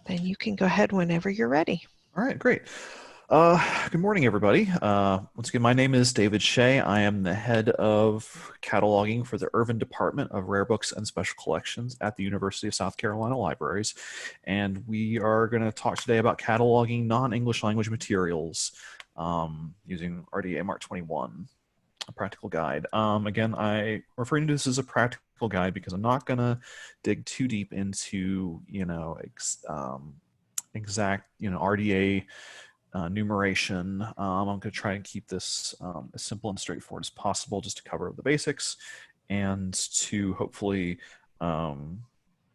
Then you can go ahead whenever you're ready. All right, great. Good morning, everybody. Once again, my name is David Shea. I am the head of cataloging for the Irvin Department of Rare Books and Special Collections at the University of South Carolina Libraries. And we are going to talk today about cataloging non-English language materials using RDA Mark 21, a practical guide. Again, I'm referring to this as a practical guide because I'm not going to dig too deep into, exact, RDA numeration. I'm going to try and keep this as simple and straightforward as possible just to cover the basics and to hopefully be a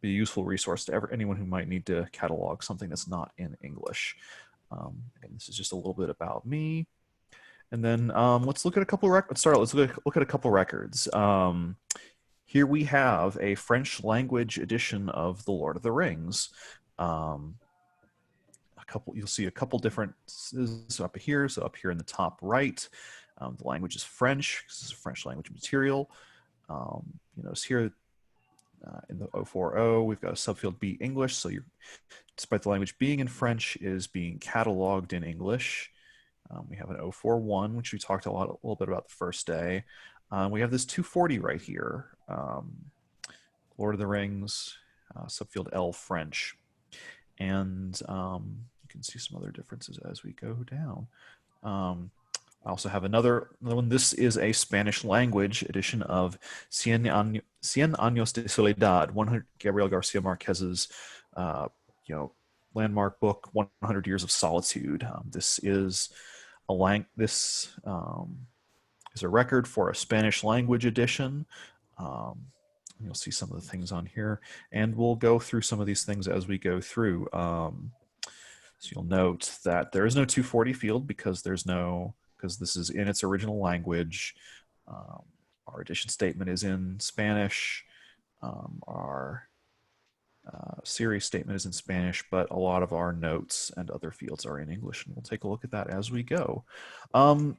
useful resource to anyone who might need to catalog something that's not in English. And this is just a little bit about me. And then let's look at a couple of records. Let's look at a couple records. Here we have a French language edition of The Lord of the Rings. You'll see a couple differences up here. So up here in the top right, the language is French. This is a French language material. You notice here in the 040, we've got a subfield B English. So despite the language being in French, is being cataloged in English. We have an 041, which we talked a little bit about the first day. We have this 240 right here, Lord of the Rings, subfield L French. And you can see some other differences as we go down. I also have another one. This is a Spanish language edition of Cien Años de Soledad, Gabriel Garcia Marquez's landmark book, 100 Years of Solitude. This is a record for a Spanish language edition. You'll see some of the things on here, and we'll go through some of these things as we go through. So you'll note that there is no 240 field because this is in its original language. Our edition statement is in Spanish. Our series statement is in Spanish, but a lot of our notes and other fields are in English, and we'll take a look at that as we go.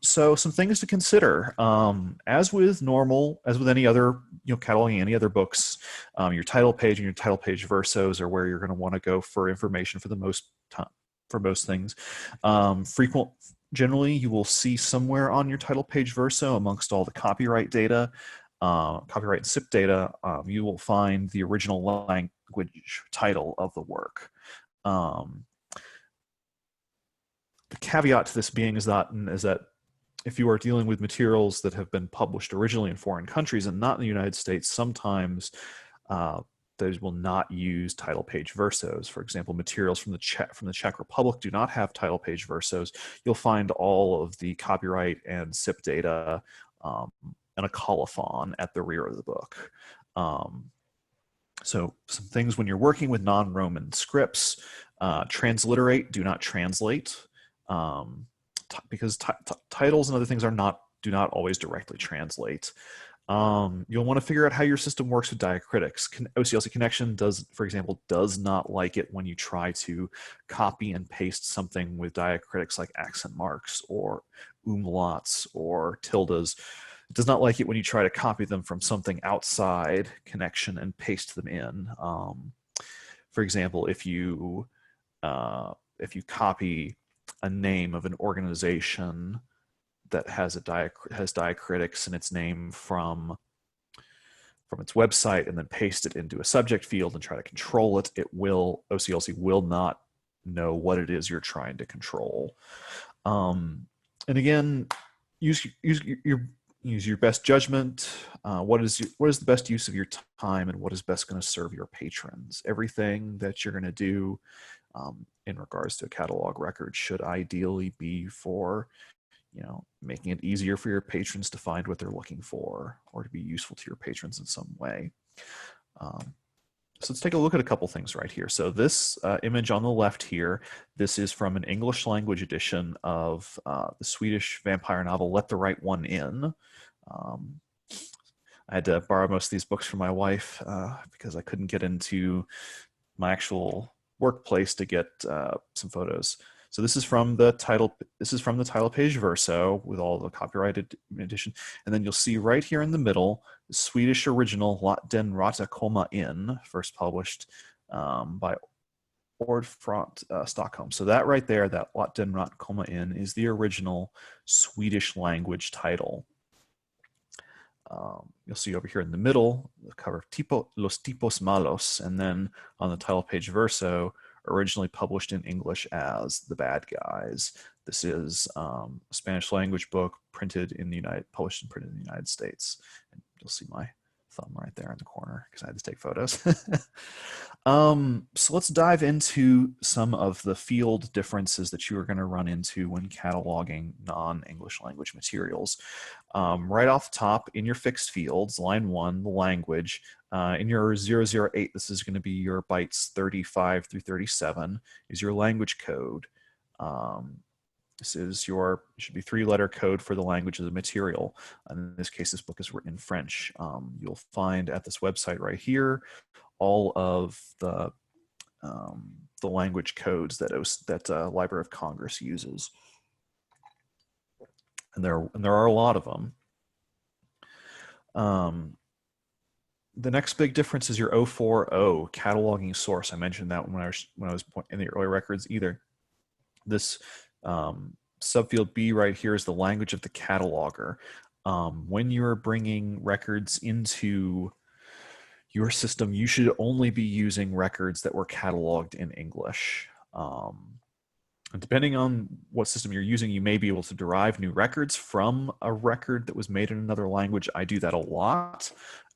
So some things to consider. As with any other, cataloging any other books, your title page and your title page versos are where you're going to want to go for information for most things. Generally, you will see somewhere on your title page verso amongst all the copyright data, copyright and SIP data, you will find the original language title of the work. The caveat to this being is that if you are dealing with materials that have been published originally in foreign countries and not in the United States, sometimes those will not use title page versos. For example, materials from the Czech Republic do not have title page versos. You'll find all of the copyright and SIP data and a colophon at the rear of the book. So some things when you're working with non-Roman scripts, transliterate, do not translate, because titles and other things do not always directly translate. You'll want to figure out how your system works with diacritics. OCLC Connection for example, does not like it when you try to copy and paste something with diacritics like accent marks or umlauts or tildes. It does not like it when you try to copy them from something outside Connection and paste them in. For example, if you copy a name of an organization that has diacritics in its name from its website and then paste it into a subject field and try to control it, OCLC will not know what it is you're trying to control. And again, use your best judgment. What is the best use of your time, and what is best going to serve your patrons? Everything that you're going to do in regards to a catalog record should ideally be for making it easier for your patrons to find what they're looking for or to be useful to your patrons in some way. So let's take a look at a couple things right here. So this image on the left here, this is from an English language edition of the Swedish vampire novel Let the Right One In. I had to borrow most of these books from my wife because I couldn't get into my actual workplace to get some photos. So this is from the title page verso with all the copyrighted edition. And then you'll see right here in the middle, the Swedish original Lot den Rata Komma In, first published by Ordfront Stockholm. So that right there, that Låt den rat komma in, is the original Swedish language title. You'll see over here in the middle, the cover Los Tipos Malos, and then on the title page verso, originally published in English as The Bad Guys. This is a Spanish language book published and printed in the United States. And you'll see my thumb right there in the corner because I had to take photos. So let's dive into some of the field differences that you are going to run into when cataloging non-English language materials. Right off the top, in your fixed fields, line 1, the language, in your 008, this is going to be your bytes 35 through 37, is your language code. This is your, should be 3-letter code for the language of the material. In this case, this book is written in French. You'll find at this website right here all of the language codes that Library of Congress uses, and there are a lot of them. The next big difference is your 040 cataloging source. I mentioned that when I was in the early records. Either this subfield B right here is the language of the cataloger. When you're bringing records into your system, you should only be using records that were cataloged in English. And depending on what system you're using, you may be able to derive new records from a record that was made in another language. I do that a lot.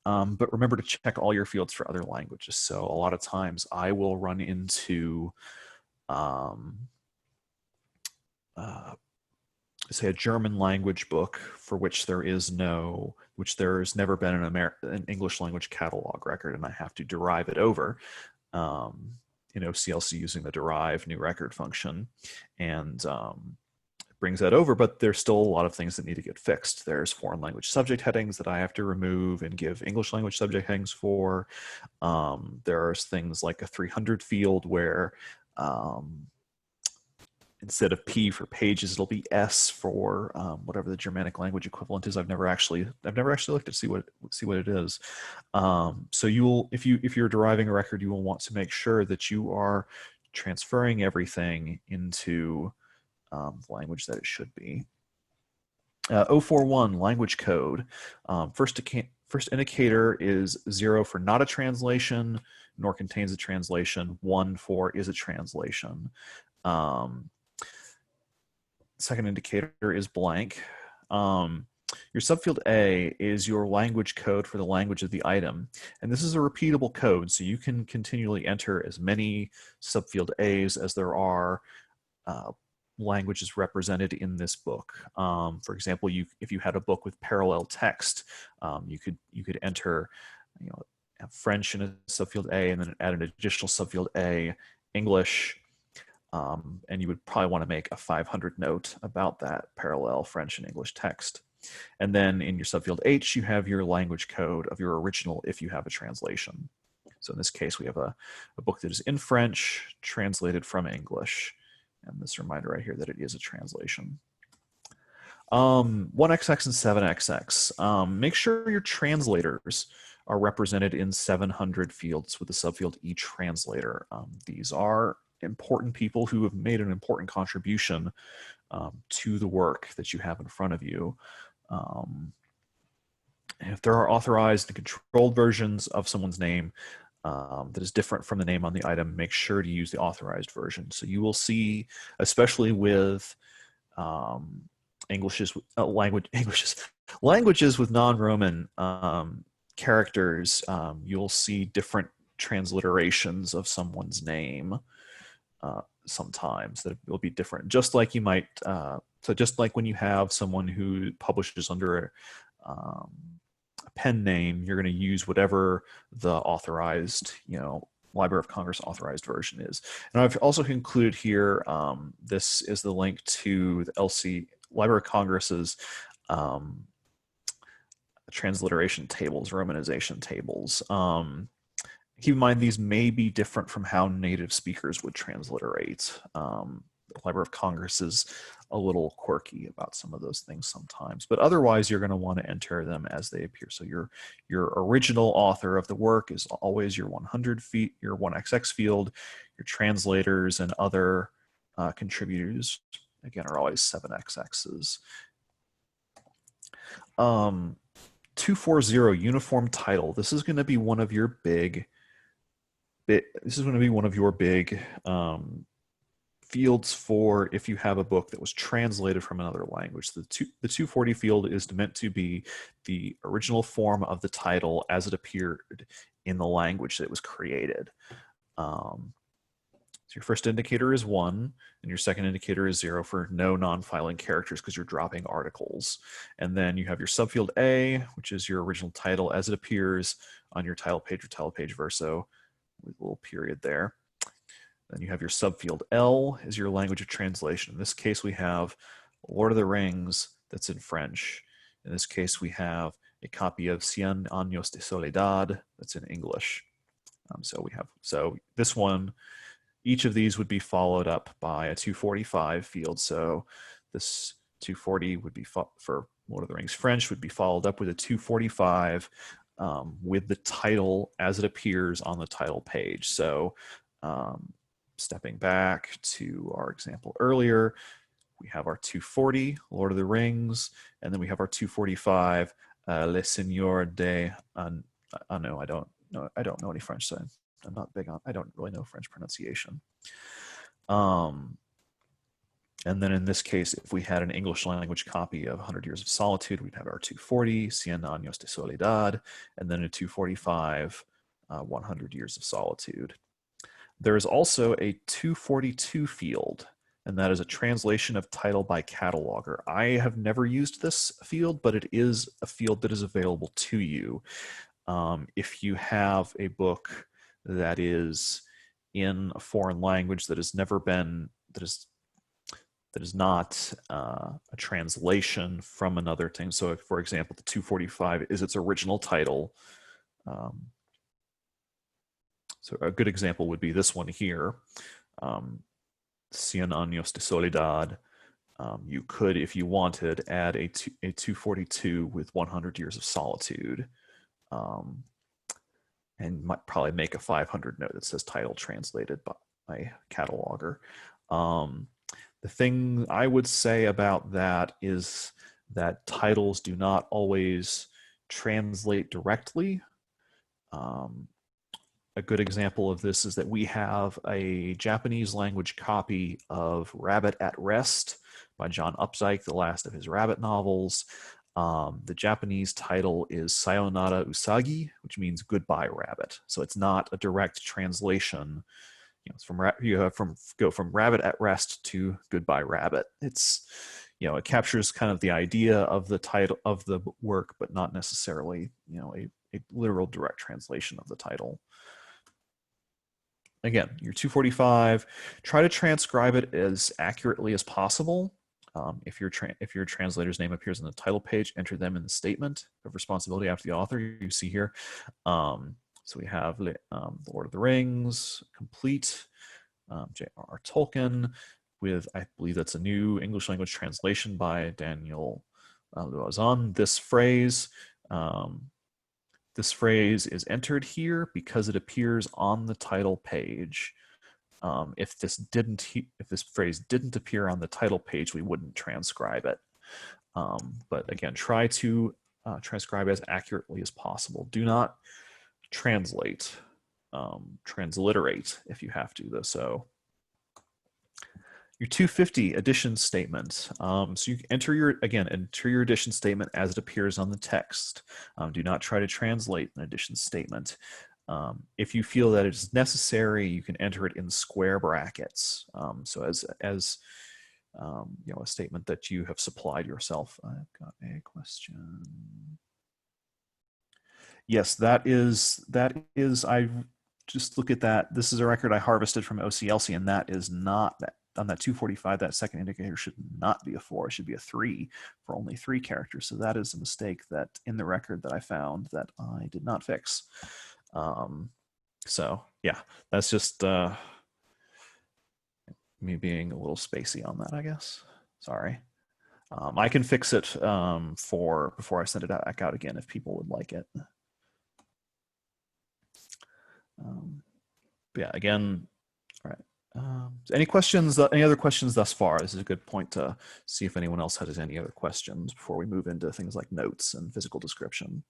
But remember to check all your fields for other languages. So a lot of times I will run into say a German language book for which there's never been an English language catalog record, and I have to derive it over in OCLC using the derive new record function, and it brings that over, but there's still a lot of things that need to get fixed. There's foreign language subject headings that I have to remove and give English language subject headings for. There's things like a 300 field where instead of P for pages, it'll be S for whatever the Germanic language equivalent is. I've never actually looked to see what it is. So if you're deriving a record, you will want to make sure that you are transferring everything into the language that it should be. 041 language code. First indicator is 0 for not a translation, nor contains a translation. 1 for is a translation. Second indicator is blank. Your subfield A is your language code for the language of the item. And this is a repeatable code, so you can continually enter as many subfield A's as there are languages represented in this book. For example, if you had a book with parallel text, you could enter, French in a subfield A, and then add an additional subfield A, English, and you would probably want to make a 500 note about that parallel French and English text. And then in your subfield H, you have your language code of your original if you have a translation. So in this case, we have a book that is in French, translated from English. And this reminder right here that it is a translation. 1XX and 7XX. Make sure your translators are represented in 700 fields with the subfield E translator. These are important people who have made an important contribution to the work that you have in front of you. If there are authorized and controlled versions of someone's name that is different from the name on the item, make sure to use the authorized version. So you will see, especially with languages with non-Roman characters, you'll see different transliterations of someone's name. Sometimes that will be different, just like you might so just like when you have someone who publishes under a pen name, you're going to use whatever the authorized, Library of Congress authorized version is. And I've also included here, this is the link to the LC Library of Congress's transliteration tables, romanization tables. Keep in mind, these may be different from how native speakers would transliterate. Library of Congress is a little quirky about some of those things sometimes, but otherwise you're going to want to enter them as they appear. So your original author of the work is always your 100 feet, your 1xx field. Your translators and other contributors, again, are always 7xx's. 240 uniform title. This is going to be one of your big fields for if you have a book that was translated from another language. The 240 field is meant to be the original form of the title as it appeared in the language that it was created. So your first indicator is 1, and your second indicator is 0 for no non-filing characters because you're dropping articles. And then you have your subfield A, which is your original title as it appears on your title page or title page verso with a little period there. Then you have your subfield L is your language of translation. In this case, we have Lord of the Rings that's in French. In this case, we have a copy of Cien Años de Soledad that's in English. So this one, each of these would be followed up by a 245 field. So this 240 would be for Lord of the Rings French would be followed up with a 245 with the title as it appears on the title page. So stepping back to our example earlier, we have our 240, Lord of the Rings, and then we have our 245, Le Seigneur de... no, I don't know any French, so I'm not big on, I don't really know French pronunciation. And then in this case, if we had an English language copy of 100 Years of Solitude, we'd have our 240, Cien Años de Soledad, and then a 245, 100 Years of Solitude. There is also a 242 field, and that is a translation of title by cataloger. I have never used this field, but it is a field that is available to you. If you have a book that is in a foreign language that has never been, that is not a translation from another thing. So if, for example, the 245 is its original title. So a good example would be this one here, Cien Años de Soledad. You could, if you wanted, add a 242 with 100 Years of Solitude. And might probably make a 500 note that says title translated by cataloger. The thing I would say about that is that titles do not always translate directly. A good example of this is that we have a Japanese language copy of Rabbit at Rest by John Updike, the last of his rabbit novels. The Japanese title is Sayonara Usagi, which means goodbye rabbit. So it's not a direct translation. It's go from Rabbit at Rest to Goodbye Rabbit. It's, it captures kind of the idea of the title of the work, but not necessarily, a literal direct translation of the title. Again, your 245, try to transcribe it as accurately as possible. If your translator's name appears on the title page, enter them in the statement of responsibility after the author. You see here. So we have The Lord of the Rings, complete, J.R.R. Tolkien, with, I believe that's a new English language translation by Daniel Loazan. This phrase is entered here because it appears on the title page. If this phrase didn't appear on the title page, we wouldn't transcribe it. But again, try to transcribe as accurately as possible. Do not translate, transliterate if you have to, though. So your 250 edition statement. So you enter your edition statement as it appears on the text. Do not try to translate an edition statement. If you feel that it's necessary, you can enter it in square brackets. So as a statement that you have supplied yourself. I've got a question. Yes, that is. I just look at that. This is a record I harvested from OCLC, and that is not that. On that 245, that second indicator should not be a 4. It should be a 3 for only 3 characters. So that is a mistake that in the record that I found that I did not fix. So yeah, that's just Me being a little spacey on that, I guess. Sorry. I can fix it for before I send it back out again if people would like it. Yeah, again, all right. Any questions? Any other questions thus far? This is a good point to see if anyone else has any other questions before we move into things like notes and physical description.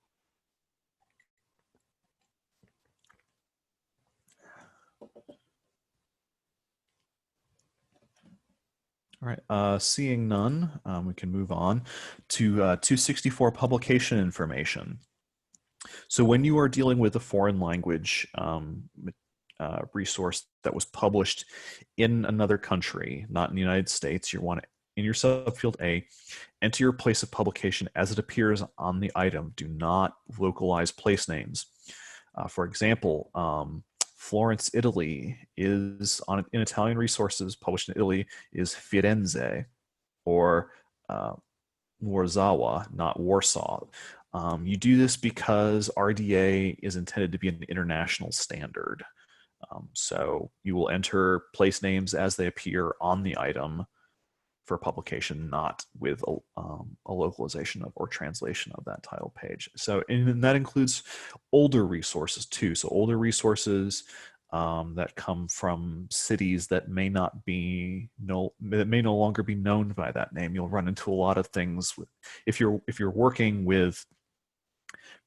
All right, seeing none, we can move on to 264 publication information. So when you are dealing with a foreign language resource that was published in another country, not in the United States, you want to, in your subfield A, enter your place of publication as it appears on the item. Do not localize place names. For example, Florence, Italy is in Italian resources published in Italy is Firenze, or Warzawa, not Warsaw. You do this because RDA is intended to be an international standard. So you will enter place names as they appear on the item for publication, not with a localization of or translation of that title page. So, and that includes older resources too. So older resources that come from cities that may no longer be known by that name. You'll run into a lot of things if you're working with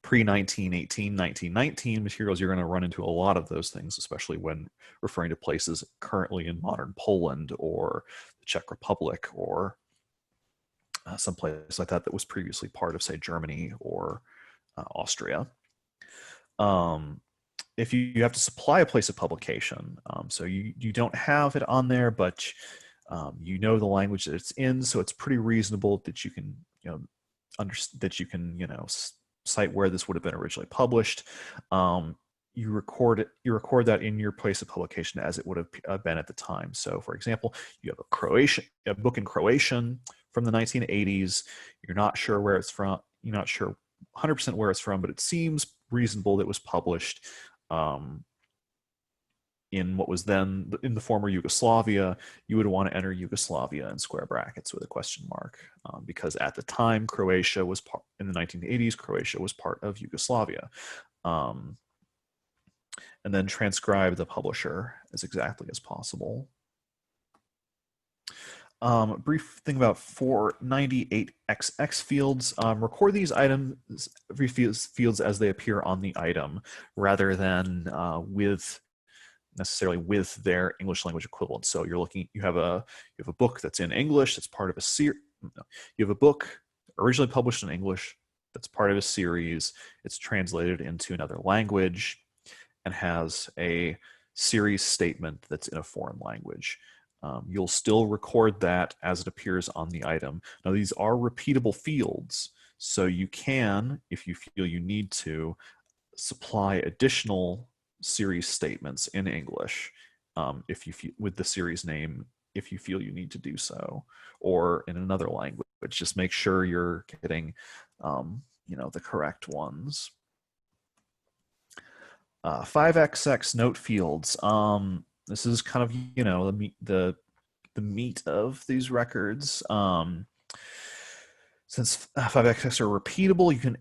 pre-1918, 1919 materials. You're going to run into a lot of those things, especially when referring to places currently in modern Poland or the Czech Republic or some place like that that was previously part of, say, Germany or Austria. If you have to supply a place of publication, so you don't have it on there, but you know the language that it's in, so it's pretty reasonable that you can cite where this would have been originally published. You record that in your place of publication as it would have been at the time. So, for example, you have a book in Croatian from the 1980s. You're not sure where it's from. You're not sure 100% where it's from, but it seems reasonable that it was published in what was then in the former Yugoslavia. You would want to enter Yugoslavia in square brackets with a question mark, because at the time, Croatia was in the 1980s, Croatia was part of Yugoslavia. And then transcribe the publisher as exactly as possible. Brief thing about 498XX fields. Record these items, every fields as they appear on the item, rather than necessarily with their English language equivalent. So you have a book that's in English that's part of a series. You have a book originally published in English that's part of a series. It's translated into another language and has a series statement that's in a foreign language. You'll still record that as it appears on the item. Now, these are repeatable fields, so you can, if you feel you need to, supply additional series statements in English with the series name, if you feel you need to do so, or in another language. Just make sure you're getting the correct ones. 5XX note fields. This is kind of the meat of these records. Since 5XX are repeatable, you can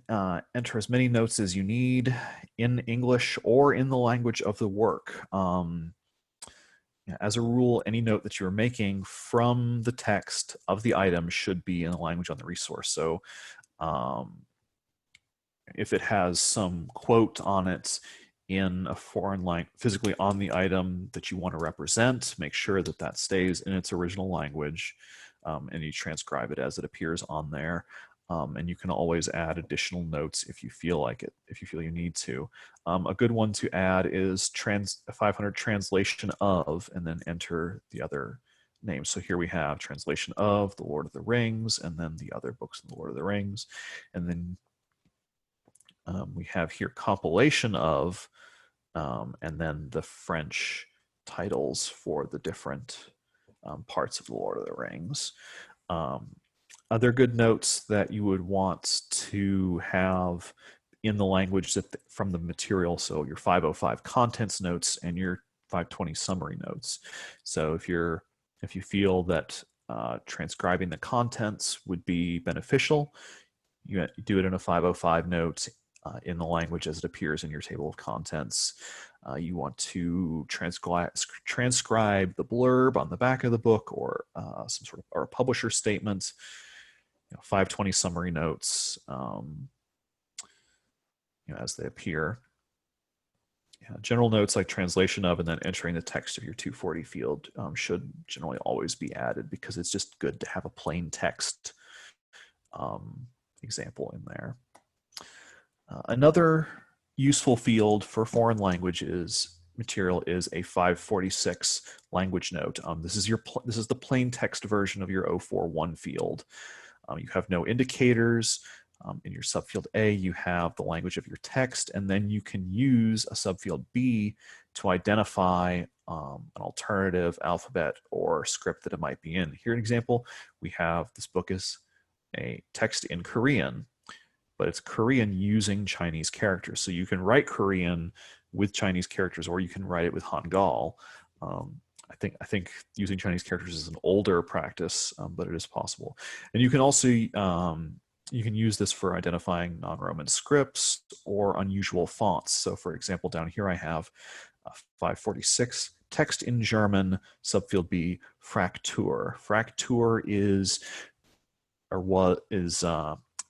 enter as many notes as you need in English or in the language of the work. As a rule, any note that you're making from the text of the item should be in the language on the resource. So if it has some quote on it in a foreign language, physically on the item that you want to represent, make sure that that stays in its original language, and you transcribe it as it appears on there. And you can always add additional notes if you feel like it, if you feel you need to. A good one to add is 500 translation of, and then enter the other names. So here we have translation of The Lord of the Rings, and then the other books in The Lord of the Rings. And then we have here compilation of, and then the French titles for the different parts of The Lord of the Rings. Other good notes that you would want to have in the language from the material, so your 505 contents notes and your 520 summary notes. So if you're If you feel that transcribing the contents would be beneficial, you do it in a 505 note in the language as it appears in your table of contents. You want to transcribe the blurb on the back of the book, or some sort of, or a publisher statement, 520 summary notes, as they appear. General notes like translation of and then entering the text of your 240 field should generally always be added, because it's just good to have a plain text example in there. Another useful field for foreign language material is a 546 language note. This is the plain text version of your 041 field. You have no indicators. In your subfield A, you have the language of your text, and then you can use a subfield B to identify an alternative alphabet or script that it might be in. Here, an example, we have this book is a text in Korean, but it's Korean using Chinese characters. So you can write Korean with Chinese characters, or you can write it with Hangul. I think using Chinese characters is an older practice, but it is possible. And you can also you can use this for identifying non-Roman scripts or unusual fonts. So for example, down here I have 546, text in German, subfield B, Fraktur. Fraktur is, or what is,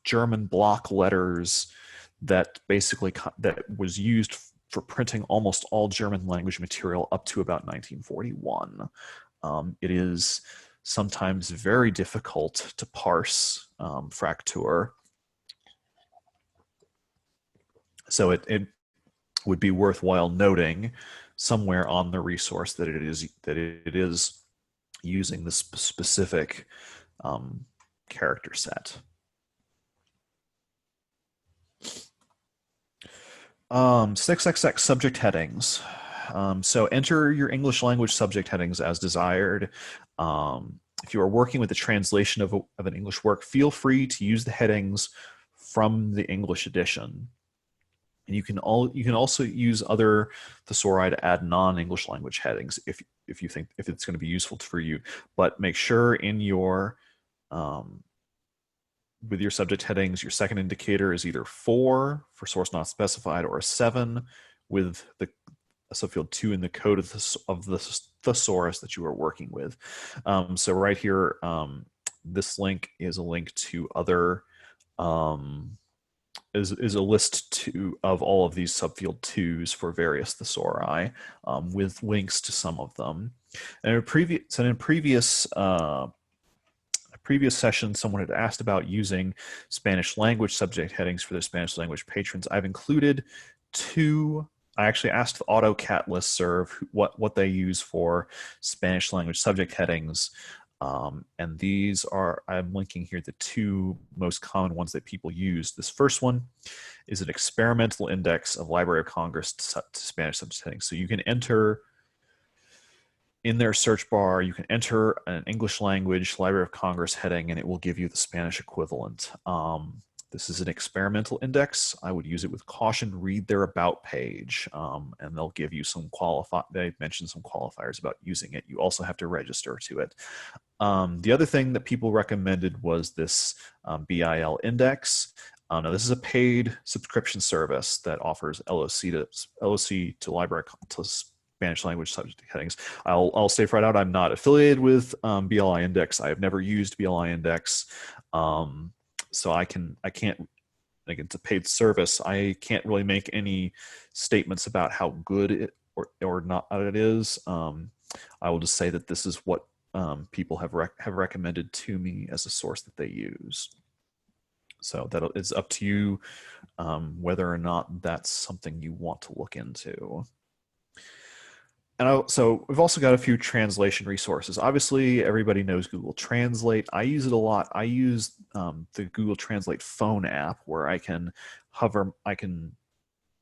German block letters that basically, that was used for printing almost all German language material up to about 1941. It is sometimes very difficult to parse Fraktur. So it would be worthwhile noting somewhere on the resource that it is using this specific character set. XXX subject headings. So enter your English language subject headings as desired. If you are working with the translation of an English work, feel free to use the headings from the English edition. And you can also use other thesauri to add non-English language headings if you think it's going to be useful for you. But make sure in your with your subject headings, your second indicator is either 4 for source not specified, or a 7 with the subfield 2 in the code of the thesaurus that you are working with. So right here, this link is a link to other, is a list of all of these subfield 2s for various thesauri, with links to some of them. And in a previous session, someone had asked about using Spanish language subject headings for their Spanish language patrons. I've included 2. I actually asked the AutoCAT listserv what they use for Spanish language subject headings. And these are, I'm linking here the 2 most common ones that people use. This first one is an experimental index of Library of Congress to Spanish subject headings. So you can enter in their search bar, you can enter an English language Library of Congress heading, and it will give you the Spanish equivalent. This is an experimental index. I would use it with caution. Read their about page, and they'll give you some they mention some qualifiers about using it. You also have to register to it. The other thing that people recommended was this BIL index. Now, this is a paid subscription service that offers LOC to library to Spanish language subject headings. I'll say right out, I'm not affiliated with BLI Index. I have never used BLI Index, so I can't. Like, it's a paid service. I can't really make any statements about how good it or not it is. I will just say that this is what people have recommended to me as a source that they use. So that it's up to you whether or not that's something you want to look into. And so we've also got a few translation resources. Obviously, everybody knows Google Translate. I use it a lot. I use the Google Translate phone app, where I can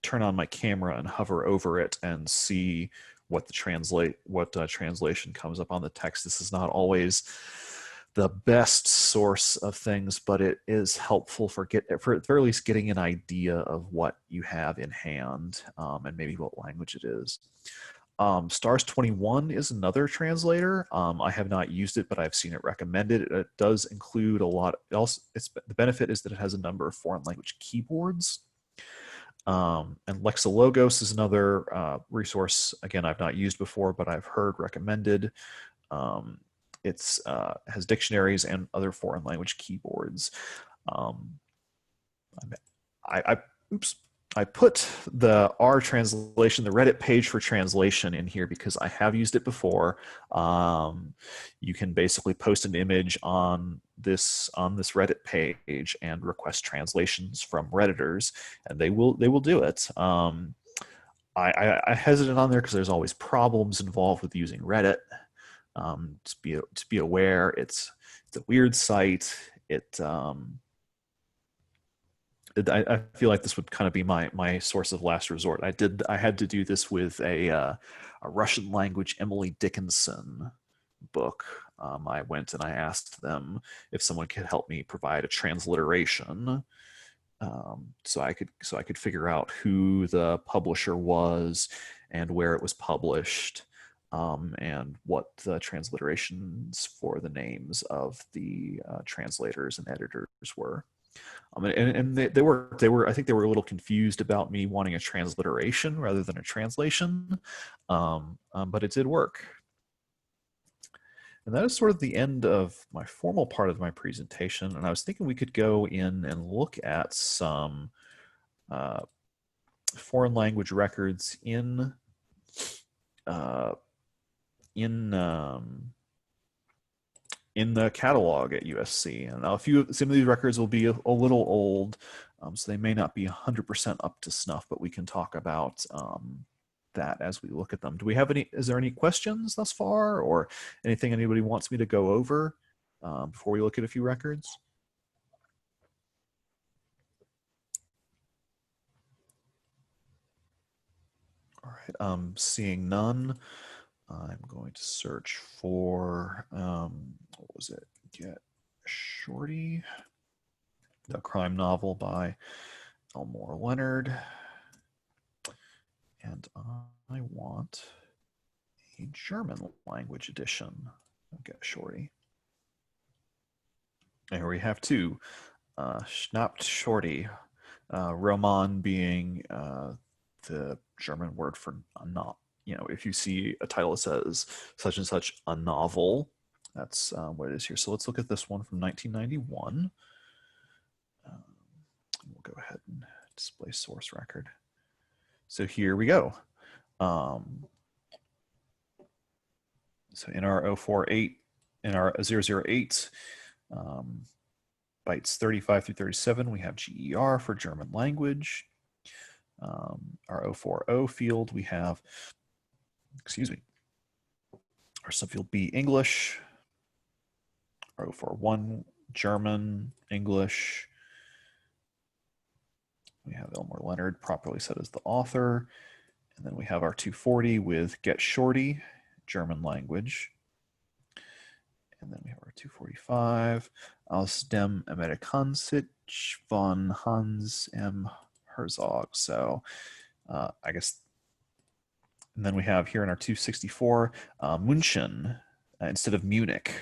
turn on my camera and hover over it and see what translation comes up on the text. This is not always the best source of things, but it is helpful for at the very least getting an idea of what you have in hand, and maybe what language it is. Stars 21 is another translator. I have not used it, but I've seen it recommended. It does include a lot else. The benefit is that it has a number of foreign language keyboards. And Lexilogos is another resource. Again, I've not used before, but I've heard recommended. It's has dictionaries and other foreign language keyboards. I put the R translation, the Reddit page for translation in here because I have used it before. You can basically post an image on this Reddit page and request translations from Redditors, and they will do it. I hesitate on there because there's always problems involved with using Reddit. To be aware, it's a weird site. I feel like this would kind of be my source of last resort. I had to do this with a Russian language Emily Dickinson book. I went and I asked them if someone could help me provide a transliteration, so I could figure out who the publisher was and where it was published, and what the transliterations for the names of the translators and editors were. And they were I think they were a little confused about me wanting a transliteration rather than a translation, but it did work. And that is sort of the end of my formal part of my presentation. And I was thinking we could go in and look at some foreign language records in the catalog at USC. And now some of these records will be a little old, so they may not be 100% up to snuff, but we can talk about that as we look at them. Is there any questions thus far, or anything anybody wants me to go over before we look at a few records? All right, seeing none, I'm going to search for, what was it? Get Shorty, the crime novel by Elmore Leonard. And I want a German language edition of Get Shorty. And here we have two, Schnappt Shorty, Roman being the German word for not. If you see a title that says such and such a novel, that's what it is here. So let's look at this one from 1991. We'll go ahead and display source record. So here we go. So in our 048, in our 008, bytes 35 through 37, we have GER for German language. Our 040 field, we have, our subfield B, English. Our 041, German, English. We have Elmore Leonard properly set as the author. And then we have our 240 with Get Shorty, German language. And then we have our 245, Aus dem Amerikansitz von Hans M. Herzog. So I guess, and then we have here in our 264, München instead of Munich,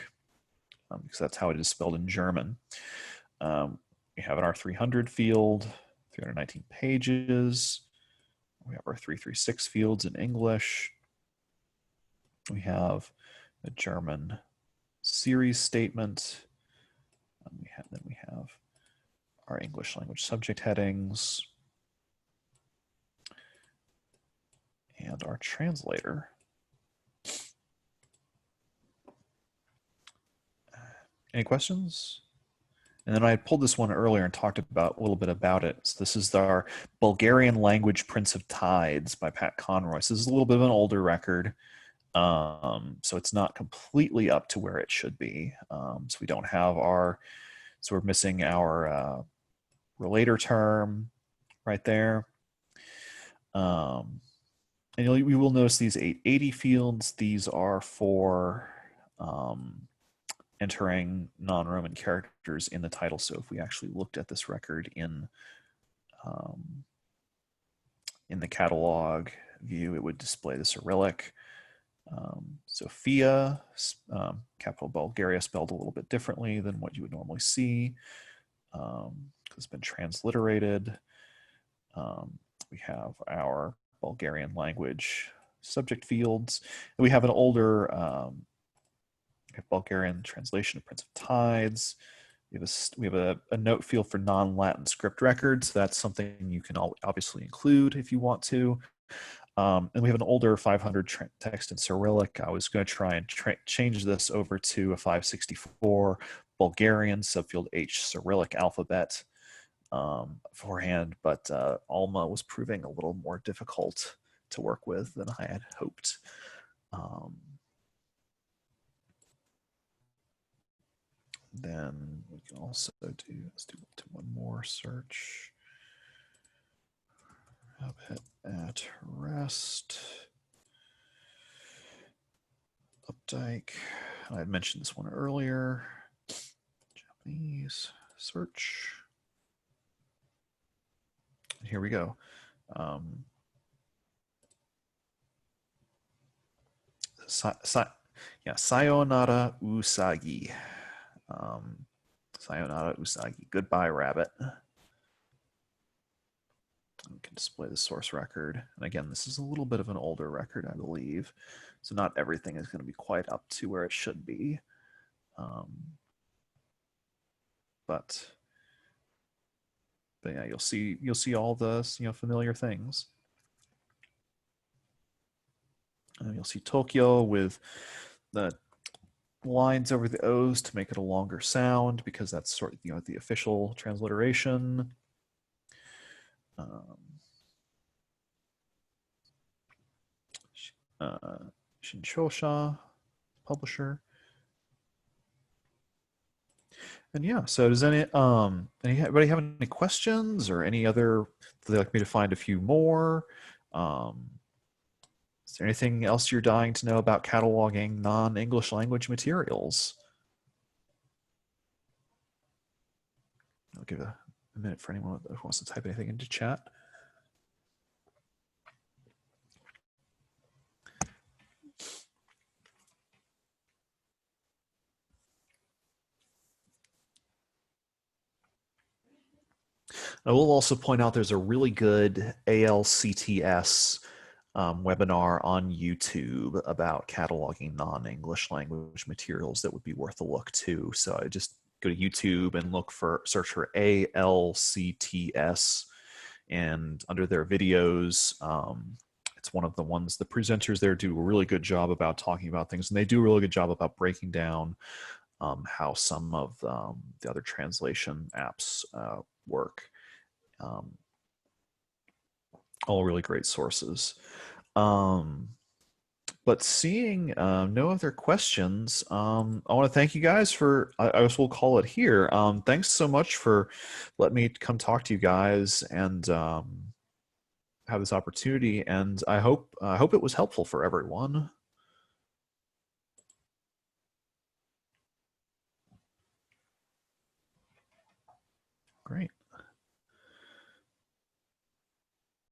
because that's how it is spelled in German. We have in our 300 field, 319 pages. We have our 336 fields in English. We have a German series statement. Then we have our English language subject headings and our translator. Any questions? And then I had pulled this one earlier and talked about a little bit about it. So this is our Bulgarian Language Prince of Tides by Pat Conroy. So this is a little bit of an older record. So it's not completely up to where it should be. So we don't have so we're missing our relator term right there. And we will notice these 880 fields. These are for entering non-Roman characters in the title. So if we actually looked at this record in the catalog, view, it would display the Cyrillic. Sophia, capital Bulgaria, spelled a little bit differently than what you would normally see. It's been transliterated. We have our Bulgarian language subject fields. And we have an older Bulgarian translation of Prince of Tides. We have a note field for non-Latin script records. That's something you can obviously include if you want to. And we have an older 500 text in Cyrillic. I was going to try and change this over to a 564 Bulgarian subfield H Cyrillic alphabet beforehand, but Alma was proving a little more difficult to work with than I had hoped. Then we can also let's do one more search. Hit at rest. Updike. I had mentioned this one earlier. Japanese search. And here we go. Sayonara Usagi. Sayonara Usagi. Goodbye, rabbit. We can display the source record. And again, this is a little bit of an older record, I believe. So not everything is going to be quite up to where it should be. But yeah, you'll see all the familiar things. And you'll see Tokyo with the lines over the O's to make it a longer sound, because that's sort of the official transliteration. Shinshosha, publisher. And yeah, so does anybody have any questions or any other, they'd like me to find a few more? Is there anything else you're dying to know about cataloging non-English language materials? I'll give a minute for anyone who wants to type anything into chat. I will also point out there's a really good ALCTS webinar on YouTube about cataloging non-English language materials that would be worth a look too. So I just go to YouTube and search for ALCTS, and under their videos, it's one of the ones, the presenters there do a really good job about talking about things, and they do a really good job about breaking down how some of the other translation apps work. All really great sources. But seeing no other questions, I want to thank you guys for, I guess we'll call it here. Thanks so much for letting me come talk to you guys and have this opportunity. And I hope it was helpful for everyone.